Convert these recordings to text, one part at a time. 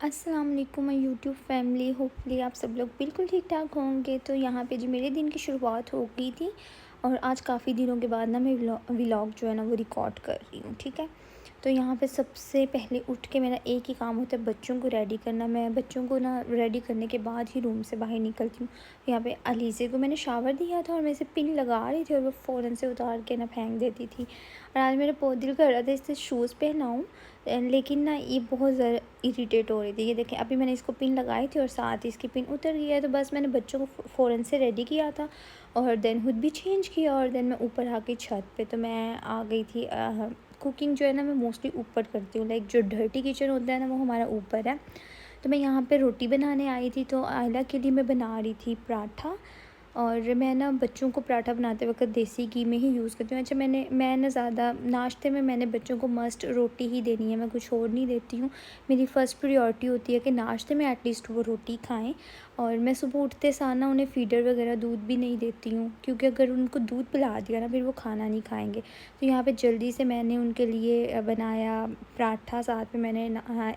अस्सलाम वालेकुम my YouTube family. Hopefully आप सब लोग बिल्कुल ठीक ठाक होंगे। तो यहाँ पे जी मेरे दिन की शुरुआत हो गई थी और आज काफ़ी दिनों के बाद ना मैं व्लॉग जो है ना वो रिकॉर्ड कर रही हूँ। ठीक है, तो यहाँ पे सबसे पहले उठ के मेरा एक ही काम होता है बच्चों को रेडी करना। मैं बच्चों को ना रेडी करने के बाद ही रूम से बाहर निकलती हूँ। यहाँ पे अलीज़े को मैंने शावर दिया था और मैं इसे पिन लगा रही थी और वो फ़ौरन से उतार के ना फेंक देती थी। और आज मेरा बहुत दिल कर रहा था इससे शूज़ पहनाऊँ, लेकिन ना ये बहुत ज़्यादा इरिटेट हो रही थी। ये देखें, अभी मैंने इसको पिन लगाई थी और साथ ही इसकी पिन उतर गई है। तो बस मैंने बच्चों को फ़ौरन से रेडी किया था और देन खुद भी चेंज किया और देन मैं ऊपर आ गई छत पे। तो मैं आ गई थी। कुकिंग जो है ना मैं मोस्टली ऊपर करती हूँ, लाइक जो डर्टी किचन होता है ना वो हमारा ऊपर है। तो मैं यहाँ पे रोटी बनाने आई थी, तो आयला के लिए मैं बना रही थी पराठा। और मैं ना बच्चों को पराठा बनाते वक्त देसी घी में ही यूज़ करती हूँ। अच्छा, मैं ना ज़्यादा नाश्ते में मैंने बच्चों को मस्ट रोटी ही देनी है, मैं कुछ और नहीं देती हूँ। मेरी फ़र्स्ट प्रायोरिटी होती है कि नाश्ते में एटलीस्ट वो रोटी खाएं। और मैं सुबह उठते सार ना उन्हें फ़ीडर वगैरह दूध भी नहीं देती हूँ, क्योंकि अगर उनको दूध पिला दिया ना फिर वो खाना नहीं खाएंगे। तो यहाँ पे जल्दी से मैंने उनके लिए बनाया पराठा, साथ में मैंने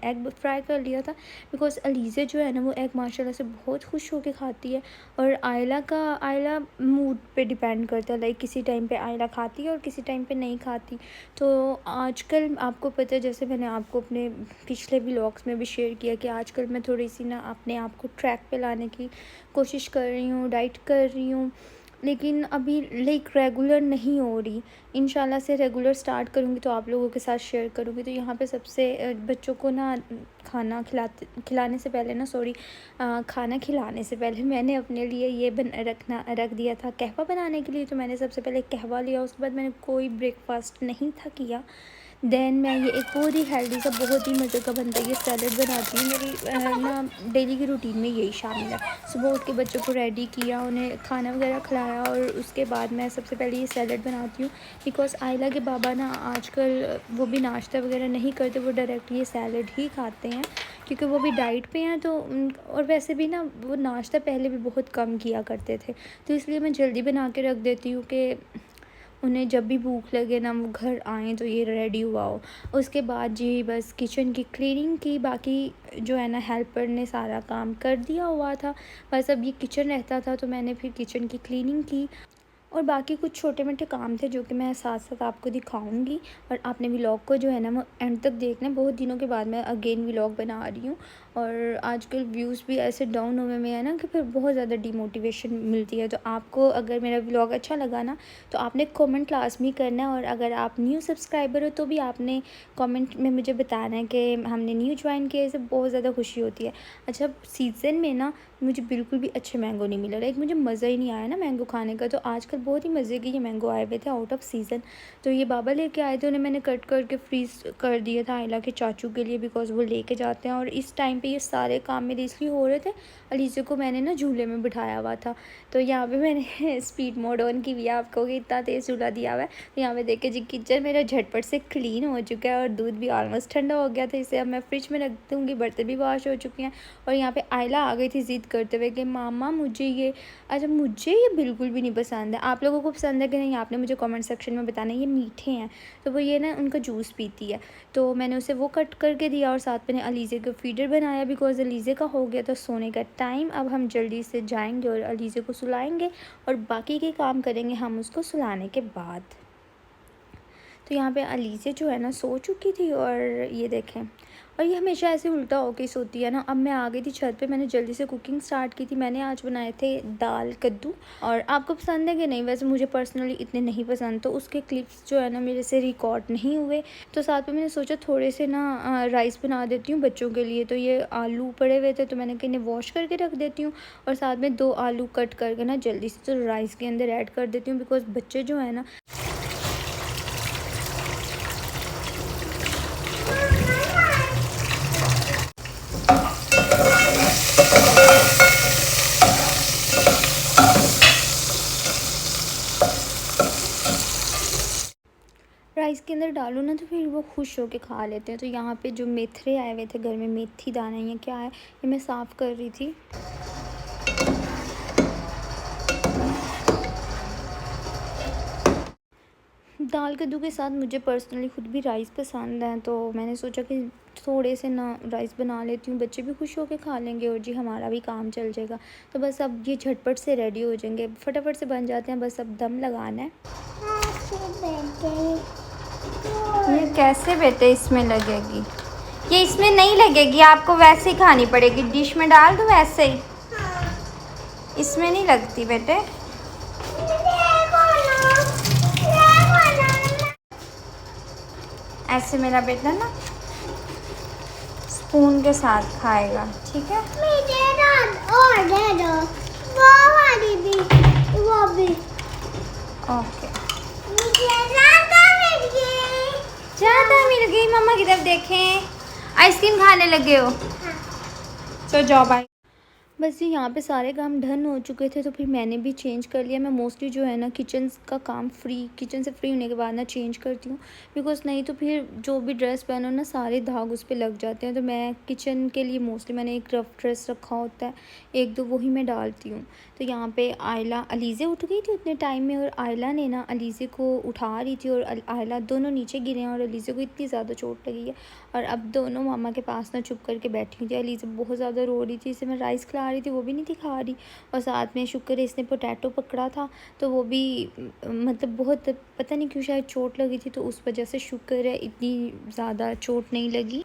एग फ्राई कर लिया था। बिकॉज़ अलीज़ा जो है ना वो एग माशाल्लाह से बहुत खुश होकर खाती है। और आयला मूड पे डिपेंड करता है, लाइक किसी टाइम पे आयला खाती है और किसी टाइम पे नहीं खाती। तो आजकल आपको पता है, जैसे मैंने आपको अपने पिछले व्लॉग्स में भी शेयर किया कि आजकल मैं थोड़ी सी ना अपने आप को ट्रैक पे लाने की कोशिश कर रही हूँ, डाइट कर रही हूँ, लेकिन अभी लाइक रेगुलर नहीं हो रही। इंशाल्लाह से रेगुलर स्टार्ट करूँगी तो आप लोगों के साथ शेयर करूँगी। तो यहाँ पे सबसे बच्चों को ना खिलाने से पहले ना खाना खिलाने से पहले मैंने अपने लिए ये रख दिया था कहवा बनाने के लिए। तो मैंने सबसे पहले कहवा लिया, उसके बाद मैंने कोई ब्रेकफास्ट नहीं था किया। देन मैं ये एक बहुत ही हेल्दी सा बहुत ही मज़े का बनता है ये सैलड बनाती हूँ। मेरी ना डेली की रूटीन में यही शामिल है। सुबह उठ के बच्चों को रेडी किया, उन्हें खाना वगैरह खिलाया और उसके बाद मैं सबसे पहले ये सैलड बनाती हूँ। बिकॉज़ आयला के बाबा ना आजकल वो भी नाश्ता वगैरह नहीं करते, वो डायरेक्ट ये सैलड ही खाते हैं, क्योंकि वो भी डाइट पे हैं। तो और वैसे भी ना वो नाश्ता पहले भी बहुत कम किया करते थे, तो इसलिए मैं जल्दी बना के रख देती हूँ कि उन्हें जब भी भूख लगे ना वो घर आएँ तो ये रेडी हुआ हो। उसके बाद जी बस किचन की क्लीनिंग की, बाकी जो है ना हेल्पर ने सारा काम कर दिया हुआ था। बस अब ये किचन रहता था तो मैंने फिर किचन की क्लीनिंग की और बाकी कुछ छोटे-मोटे काम थे जो कि मैं साथ-साथ आपको दिखाऊँगी। और आपने व्लॉग को जो है ना वो एंड तक देखना। बहुत दिनों के बाद मैं अगेन व्लॉग बना रही हूँ और आजकल व्यूज़ भी ऐसे डाउन हुए में है ना कि फिर बहुत ज़्यादा डिमोटिवेशन मिलती है। तो आपको अगर मेरा व्लॉग अच्छा लगा ना तो आपने कमेंट लाज़मी करना है, और अगर आप न्यू सब्सक्राइबर हो तो भी आपने कमेंट में मुझे बताना है कि हमने न्यू ज्वाइन किया है। इससे बहुत ज़्यादा खुशी होती है। अच्छा, सीज़न में ना मुझे बिल्कुल भी अच्छे मैंगो नहीं मिले, लाइक मुझे मज़ा ही नहीं आया ना मैंगो खाने का। तो आजकल बहुत ही मज़े के ये मैंगो आए हुए थे आउट ऑफ सीज़न। तो ये बाबा लेके आए थे, उन्हें मैंने कट करके फ्रीज़ कर दिया था आयला के चाचू के लिए, बिकॉज़ वो लेके जाते हैं। और इस टाइम पे ये सारे काम मेरे इसलिए हो रहे थे, अलीज़ा को मैंने ना झूले में बिठाया हुआ था। तो यहाँ पे मैंने स्पीड मोड ऑन की हुई है, आपको कि इतना तेज़ झूला दिया हुआ है। तो यहाँ पे देखिए जी किचन मेरा झटपट से क्लीन हो चुका है और दूध भी ऑलमोस्ट ठंडा हो गया था। इसे अब मैं फ्रिज में रख दूँगी, बर्तन भी वॉश हो चुके हैं। और यहाँ पे आयला आ गई थी ज़िद करते हुए कि मामा मुझे ये, अच्छा मुझे ये बिल्कुल भी नहीं पसंद है। आप लोगों को पसंद है कि नहीं, आपने मुझे कमेंट सेक्शन में बताना। ये मीठे हैं तो वो ये ना उनका जूस पीती है। तो मैंने उसे वो कट करके दिया और साथ मैंने अलीज़े को फीडर बनाया, बिकॉज़ अलीज़े का हो गया था सोने का टाइम। अब हम जल्दी से जाएंगे और अलीज़े को सुलाएंगे और बाकी के काम करेंगे हम उसको सुलाने के बाद। तो यहाँ पे अलीज़ा जो है ना सो चुकी थी और ये देखें, और ये हमेशा ऐसे उल्टा होके सोती है ना। अब मैं आ गई थी छत पे, मैंने जल्दी से कुकिंग स्टार्ट की थी। मैंने आज बनाए थे दाल कद्दू, और आपको पसंद है कि नहीं, वैसे मुझे पर्सनली इतने नहीं पसंद, तो उसके क्लिप्स जो है ना मेरे से रिकॉर्ड नहीं हुए। तो साथ में मैंने सोचा थोड़े से ना राइस बना देती हूँ बच्चों के लिए। तो ये आलू पड़े हुए थे तो मैंने कहा इन्हें वॉश करके रख देती हूँ, और साथ में 2 आलू कट करके ना जल्दी से तो राइस के अंदर ऐड कर देती हूँ, बिकॉज़ बच्चे जो है ना राइस के अंदर डालो ना तो फिर वो खुश होके खा लेते हैं। तो यहाँ पे जो मेथरे आए हुए थे घर में, मेथी दाना या क्या है, ये मैं साफ़ कर रही थी। दाल कद्दू के साथ मुझे पर्सनली खुद भी राइस पसंद है, तो मैंने सोचा कि थोड़े से ना राइस बना लेती हूँ, बच्चे भी खुश होकर खा लेंगे और जी हमारा भी काम चल जाएगा। तो बस अब ये झटपट से रेडी हो जाएंगे, फटाफट से बन जाते हैं, बस अब दम लगाना है। ये कैसे बेटे इसमें लगेगी? ये इसमें नहीं लगेगी, आपको वैसे ही खानी पड़ेगी, डिश में डाल दो वैसे ही। इसमें नहीं लगती बेटे। ऐसे मेरा बेटा ना स्पून के साथ खाएगा, ठीक है? और दे दो वो वाली भी, वो भी। ओके, ज़्यादा मिल गई। मम्मा की तरफ देखें, आइसक्रीम खाने लगे हो? तो जाओ बाय। बस ये यहाँ पे सारे काम डन हो चुके थे, तो फिर मैंने भी चेंज कर लिया। मैं मोस्टली जो है ना किचन से फ्री होने के बाद ना चेंज करती हूँ, बिकॉज़ नहीं तो फिर जो भी ड्रेस पहनो ना सारे दाग उस पर लग जाते हैं। तो मैं किचन के लिए मोस्टली मैंने एक रफ ड्रेस रखा होता है, एक दो वही मैं डालती हूँ। तो यहाँ पे आयला अलीज़े उठ गई थी उतने टाइम में, और आयला ने ना अलीज़े को उठा रही थी, और आयला दोनों नीचे गिरे हैं और अलीज़े को इतनी ज़्यादा चोट लगी है। और अब दोनों मामा के पास ना चुप करके बैठी हुई थी। अलीज़ा बहुत ज़्यादा रो रही थी, इसे मैं राइस खिला रही थी, वो भी नहीं थी खा रही। और साथ में शुक्र है इसने पोटैटो पकड़ा था, तो वो भी मतलब बहुत पता नहीं क्यों शायद चोट लगी थी, तो उस वजह से शुक्र है इतनी ज़्यादा चोट नहीं लगी।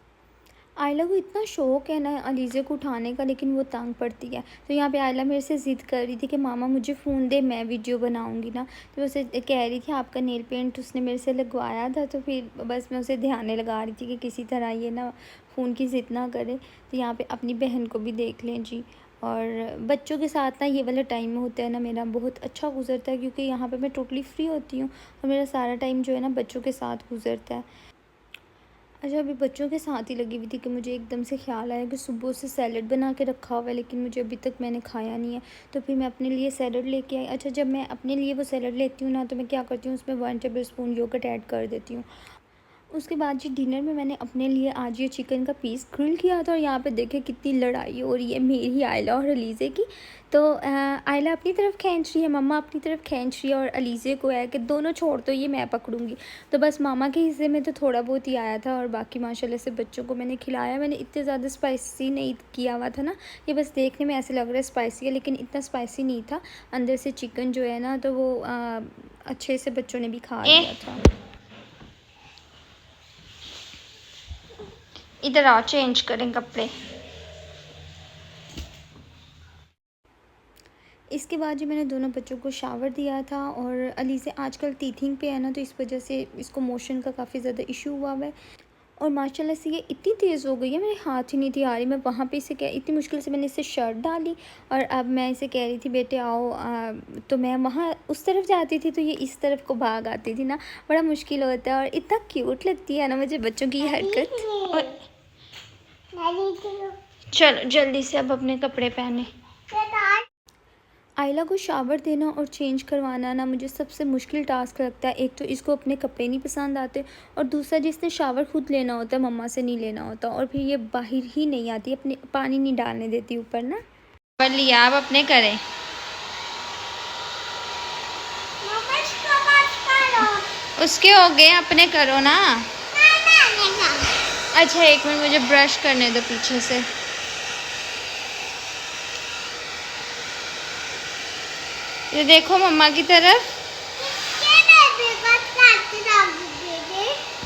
आयला को इतना शौक़ है ना अलीज़े को उठाने का, लेकिन वो तंग पड़ती है। तो यहाँ पे आयला मेरे से ज़िद कर रही थी कि मामा मुझे फ़ोन दे, मैं वीडियो बनाऊँगी ना। तो उसे कह रही थी आपका नेल पेंट उसने मेरे से लगवाया था, तो फिर बस मैं उसे ध्यान लगा रही थी कि किसी तरह ये ना फ़ोन की ज़िद ना करे। तो यहाँ पे अपनी बहन को भी देख लें जी। और बच्चों के साथ ना ये वाला टाइम होता है ना मेरा बहुत अच्छा गुजरता है, क्योंकि यहाँ पे मैं टोटली फ्री होती हूँ और मेरा सारा टाइम जो है ना बच्चों के साथ गुजरता है। अच्छा, अभी बच्चों के साथ ही लगी हुई थी कि मुझे एकदम से ख्याल आया कि सुबह से सैलड बना के रखा हुआ है, लेकिन मुझे अभी तक मैंने खाया नहीं है। तो फिर मैं अपने लिए सैलड लेके आई। अच्छा, जब मैं अपने लिए वो सैलड लेती हूँ ना, तो मैं क्या करती हूँ उसमें 1 टेबल स्पून योगर्ट ऐड कर देती हूँ। उसके बाद जी डिनर में मैंने अपने लिए आज ये चिकन का पीस ग्रिल किया था, और यहाँ पे देखिए कितनी लड़ाई हो रही है मेरी, आयला और अलीज़े की। तो आयला अपनी तरफ खींच रही है, मम्मा अपनी तरफ खींच रही है, और अलीज़े को है कि दोनों छोड़ दो, ये मैं पकड़ूंगी। तो बस मामा के हिस्से में तो थोड़ा बहुत ही आया था, और बाकी माशाल्लाह से बच्चों को मैंने खिलाया। मैंने इतने ज़्यादा स्पाइसी नहीं किया हुआ था ना, ये बस देखने में ऐसे लग रहा है स्पाइसी है, लेकिन इतना स्पाइसी नहीं था। अंदर से चिकन जो है ना, तो वो अच्छे से बच्चों ने भी खा लिया था। इधर आओ, चेंज करें कपड़े। इसके बाद जी मैंने दोनों बच्चों को शावर दिया था, और अलीज़े आजकल टीथिंग पे है ना, तो इस वजह से इसको मोशन का काफ़ी ज़्यादा इशू हुआ है। और माशाल्लाह से ये इतनी तेज़ हो गई है, मेरे हाथ ही नहीं थी आ रही। मैं वहाँ पे इसे इतनी मुश्किल से मैंने इसे शर्ट डाली, और अब मैं इसे कह रही थी बेटे आओ, तो मैं वहाँ उस तरफ जाती थी तो ये इस तरफ को भाग आती थी ना, बड़ा मुश्किल होता है। और इतना क्यूट लगती है ना मुझे बच्चों की हरकत। और चलो जल्दी से अब अपने कपड़े पहने। आयला को शावर देना और चेंज करवाना ना मुझे सबसे मुश्किल टास्क लगता है। एक तो इसको अपने कपड़े नहीं पसंद आते, और दूसरा जिसने शावर खुद लेना होता है मम्मा से नहीं लेना होता, और फिर ये बाहर ही नहीं आती, अपने पानी नहीं डालने देती ऊपर ना। पर लिया अब अपने करें, उसके हो गए अपने करो ना। अच्छा एक मिनट मुझे ब्रश करने दो पीछे से। ये देखो मम्मा की तरफ,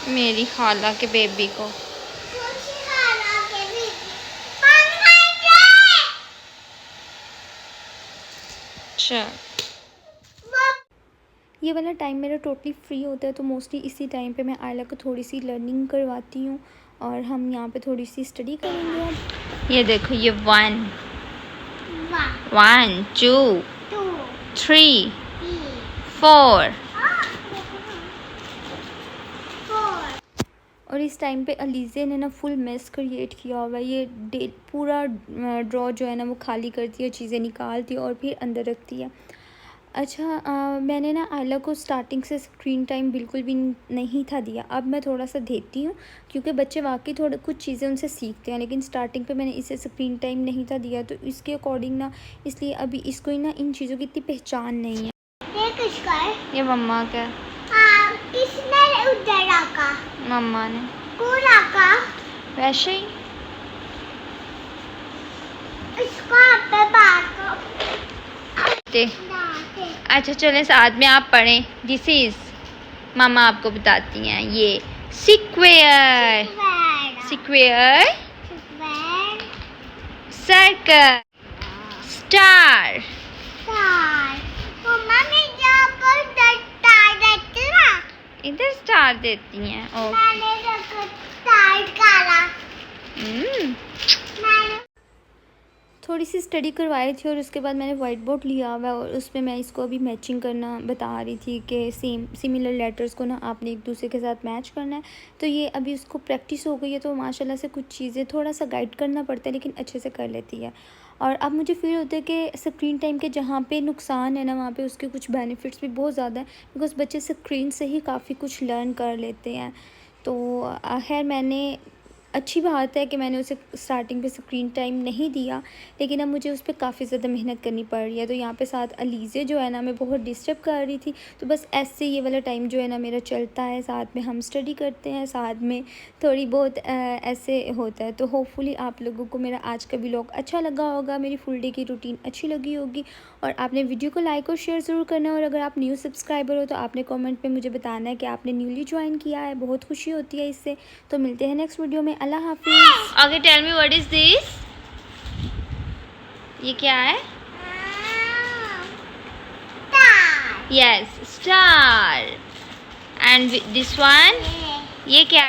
मेरी खाला के बेबी को। अच्छा, ये वाला टाइम मेरा टोटली फ्री होता है, तो मोस्टली इसी टाइम पे मैं आयला को थोड़ी सी लर्निंग करवाती हूँ, और हम यहाँ पे थोड़ी सी स्टडी करेंगे अब। ये देखो ये 1 2 3 4। और इस टाइम पे अलीज़े ने ना फुल मेस क्रिएट किया हुआ है। ये पूरा ड्रॉ जो है ना वो खाली करती है, चीज़ें निकालती है और फिर अंदर रखती है। अच्छा, मैंने ना आयला को स्टार्टिंग से स्क्रीन टाइम बिल्कुल भी नहीं था दिया, अब मैं थोड़ा सा देती हूँ, क्योंकि बच्चे वाकई थोड़ा कुछ चीज़ें उनसे सीखते हैं, लेकिन स्टार्टिंग पे मैंने इसे स्क्रीन टाइम नहीं था दिया, तो इसके अकॉर्डिंग ना इसलिए अभी इसको ही ना इन चीज़ों की इतनी पहचान नहीं है। ये किसका है? ये मम्मा का। हाँ, किसने उधर रखा? मम्मा ने। कौन रखा? वैसे ही अच्छा चलें साथ में आप पढ़ें। दिस इज मामा आपको बताती हैं ये स्क्वायर, स्क्वायर, सर्कल, स्टार। इधर स्टार देती हैं। थोड़ी सी स्टडी करवाई थी और उसके बाद मैंने वाइट बोर्ड लिया हुआ और उसमें मैं इसको अभी मैचिंग करना बता रही थी कि सिमिलर लेटर्स को ना आपने एक दूसरे के साथ मैच करना है। तो ये अभी उसको प्रैक्टिस हो गई है तो माशाल्लाह से कुछ चीज़ें थोड़ा सा गाइड करना पड़ता है लेकिन अच्छे से कर लेती है। और अब मुझे फील होता है कि स्क्रीन टाइम के जहाँ पे नुकसान है ना वहाँ पे उसके कुछ बेनिफिट्स भी बहुत ज़्यादा है, बिकॉज़ बच्चे स्क्रीन से ही काफ़ी कुछ लर्न कर लेते हैं। तो खैर मैंने अच्छी बात है कि मैंने उसे स्टार्टिंग पे स्क्रीन टाइम नहीं दिया, लेकिन अब मुझे उस पर काफ़ी ज़्यादा मेहनत करनी पड़ रही है। तो यहाँ पे साथ अलीज़े जो है ना मैं बहुत डिस्टर्ब कर रही थी, तो बस ऐसे ये वाला टाइम जो है ना मेरा चलता है, साथ में हम स्टडी करते हैं, साथ में थोड़ी बहुत ऐसे होता है। तो होपफुली आप लोगों को मेरा आज का व्लॉग अच्छा लगा होगा, मेरी फुल डे की रूटीन अच्छी लगी होगी और आपने वीडियो को लाइक और शेयर ज़रूर करना है। और अगर आप न्यू सब्सक्राइबर हो तो आपने कमेंट में मुझे बताना है कि आपने न्यूली ज्वाइन किया है, बहुत खुशी होती है इससे। तो मिलते हैं नेक्स्ट वीडियो में। अल्लाह हाफिज़। Okay tell me what is this? ये क्या है? Yes star. And this one ये क्या?